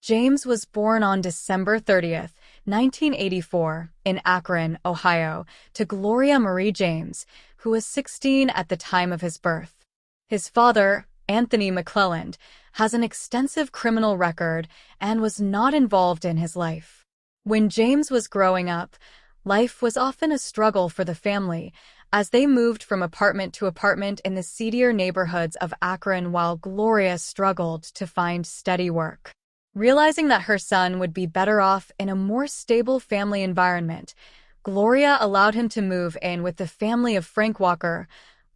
James was born on December 30th, 1984, in Akron, Ohio, to Gloria Marie James, who was 16 at the time of his birth. His father, Anthony McClelland, has an extensive criminal record and was not involved in his life. When James was growing up, life was often a struggle for the family, as they moved from apartment to apartment in the seedier neighborhoods of Akron while Gloria struggled to find steady work. Realizing that her son would be better off in a more stable family environment, Gloria allowed him to move in with the family of Frank Walker,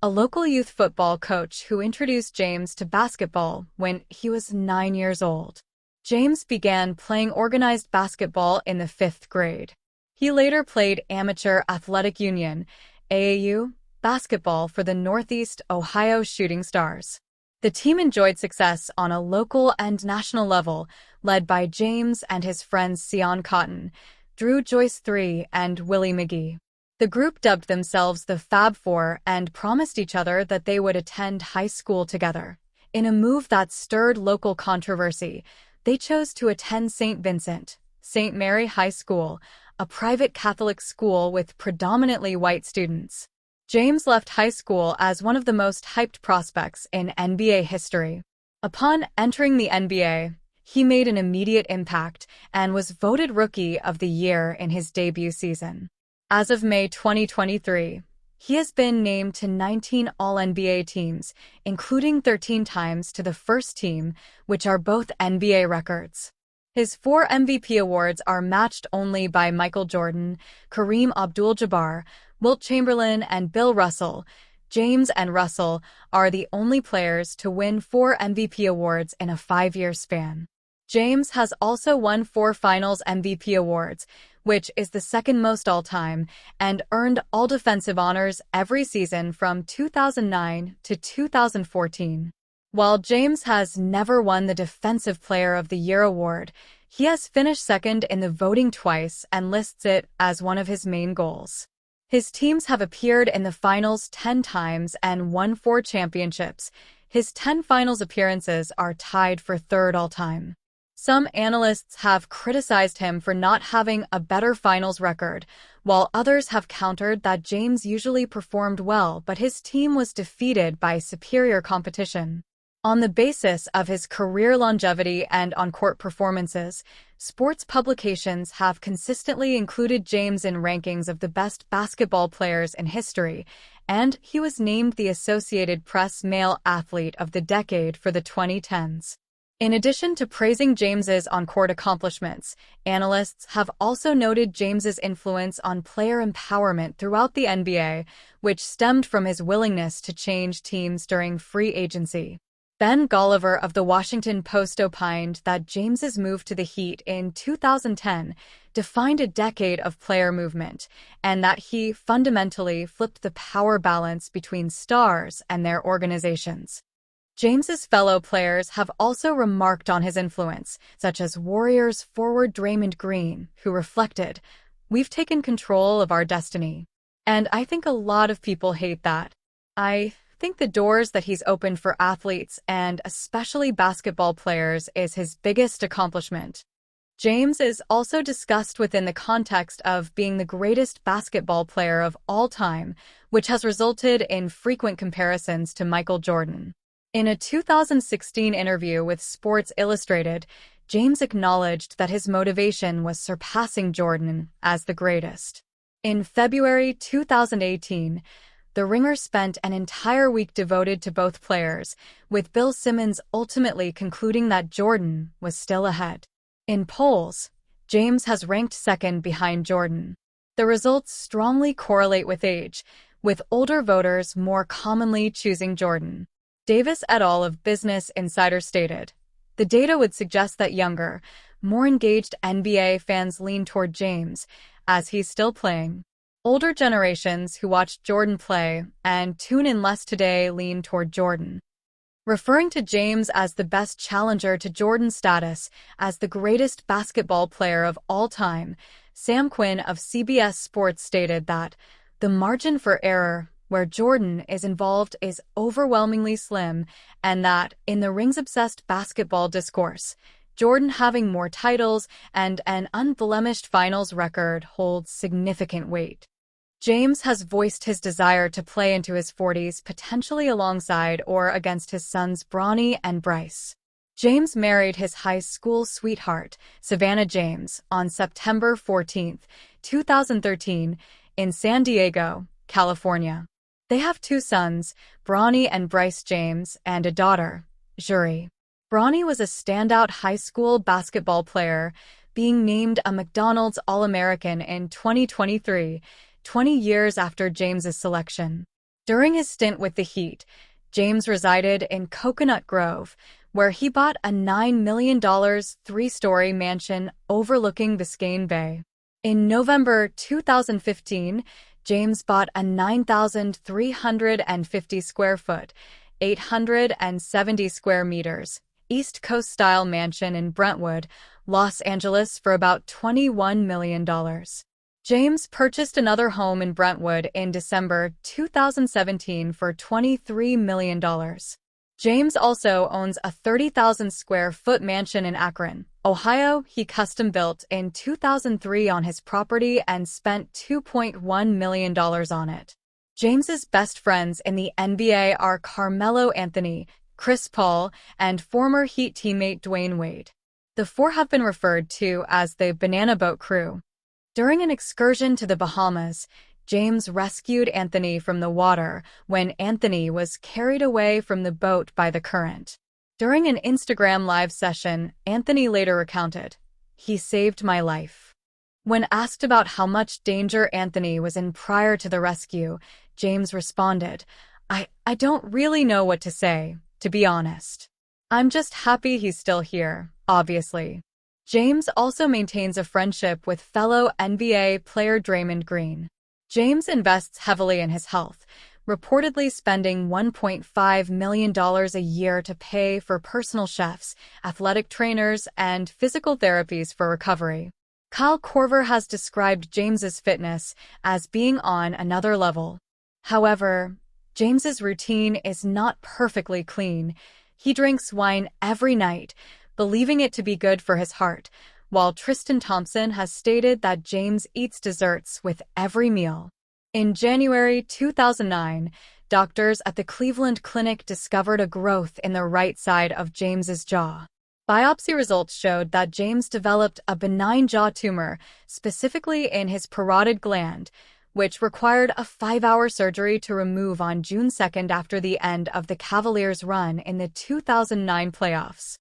a local youth football coach who introduced James to basketball when he was 9 years old. James began playing organized basketball in the 5th grade. He later played Amateur Athletic Union, AAU, basketball for the Northeast Ohio Shooting Stars. The team enjoyed success on a local and national level, led by James and his friends Sion Cotton, Drew Joyce III, and Willie McGee. The group dubbed themselves the Fab Four and promised each other that they would attend high school together. In a move that stirred local controversy, they chose to attend St. Vincent, St. Mary High School, a private Catholic school with predominantly white students. James left high school as one of the most hyped prospects in NBA history. Upon entering the NBA, he made an immediate impact and was voted Rookie of the Year in his debut season. As of May 2023, he has been named to 19 All-NBA teams, including 13 times to the first team, which are both NBA records. His 4 MVP awards are matched only by Michael Jordan, Kareem Abdul-Jabbar, Wilt Chamberlain, and Bill Russell. James and Russell are the only players to win 4 MVP awards in a 5-year span. James has also won 4 Finals MVP awards, which is the second most all-time, and earned All-Defensive honors every season from 2009 to 2014. While James has never won the Defensive Player of the Year award, he has finished second in the voting twice and lists it as one of his main goals. His teams have appeared in the finals 10 times and won 4 championships. His 10 finals appearances are tied for 3rd all-time. Some analysts have criticized him for not having a better finals record, while others have countered that James usually performed well but his team was defeated by superior competition. On the basis of his career longevity and on-court performances, sports publications have consistently included James in rankings of the best basketball players in history, and he was named the Associated Press Male Athlete of the Decade for the 2010s. In addition to praising James's on-court accomplishments, analysts have also noted James's influence on player empowerment throughout the NBA, which stemmed from his willingness to change teams during free agency. Ben Golliver of The Washington Post opined that James's move to the Heat in 2010 defined a decade of player movement, and that he fundamentally flipped the power balance between stars and their organizations. James's fellow players have also remarked on his influence, such as Warriors forward Draymond Green, who reflected, "We've taken control of our destiny." And I think a lot of people hate that. I think the doors that he's opened for athletes, and especially basketball players, is his biggest accomplishment. James is also discussed within the context of being the greatest basketball player of all time, which has resulted in frequent comparisons to Michael Jordan. In a 2016 interview with Sports Illustrated, James acknowledged that his motivation was surpassing Jordan as the greatest. In February 2018, The Ringer spent an entire week devoted to both players, with Bill Simmons ultimately concluding that Jordan was still ahead. In polls, James has ranked second behind Jordan. The results strongly correlate with age, with older voters more commonly choosing Jordan. Davis et al. Of Business Insider stated, "The data would suggest that younger, more engaged NBA fans lean toward James, as he's still playing. Older generations who watched Jordan play and tune in less today lean toward Jordan." Referring to James as the best challenger to Jordan's status as the greatest basketball player of all time, Sam Quinn of CBS Sports stated that the margin for error where Jordan is involved is overwhelmingly slim, and that, in the rings-obsessed basketball discourse, Jordan having more titles and an unblemished finals record holds significant weight. James has voiced his desire to play into his 40s, potentially alongside or against his sons Bronny and Bryce. James married his high school sweetheart, Savannah James, on September 14, 2013, in San Diego, California. They have two sons, Bronny and Bryce James, and a daughter, Zuri. Bronny was a standout high school basketball player, being named a McDonald's All-American in 2023, 20 years after James's selection. During his stint with the Heat, James resided in Coconut Grove, where he bought a $9 million three-story mansion overlooking Biscayne Bay. In November 2015, James bought a 9,350 square foot, 870 square meters, East Coast-style mansion in Brentwood, Los Angeles for about $21 million. James purchased another home in Brentwood in December 2017 for $23 million. James also owns a 30,000 square foot mansion in Akron, Ohio. He custom-built in 2003 on his property and spent $2.1 million on it. James's best friends in the NBA are Carmelo Anthony, Chris Paul, and former Heat teammate Dwayne Wade. The four have been referred to as the Banana Boat Crew. During an excursion to the Bahamas, James rescued Anthony from the water when Anthony was carried away from the boat by the current. During an Instagram live session, Anthony later recounted, "He saved my life." When asked about how much danger Anthony was in prior to the rescue, James responded, I don't really know what to say, to be honest. I'm just happy he's still here, obviously." James also maintains a friendship with fellow NBA player Draymond Green. James invests heavily in his health, reportedly spending $1.5 million a year to pay for personal chefs, athletic trainers, and physical therapies for recovery. Kyle Korver has described James's fitness as being on another level. However, James's routine is not perfectly clean. He drinks wine every night, believing it to be good for his heart, while Tristan Thompson has stated that James eats desserts with every meal. In January 2009, doctors at the Cleveland Clinic discovered a growth in the right side of James's jaw. Biopsy results showed that James developed a benign jaw tumor, specifically in his parotid gland, which required a 5-hour surgery to remove on June 2 after the end of the Cavaliers' run in the 2009 playoffs.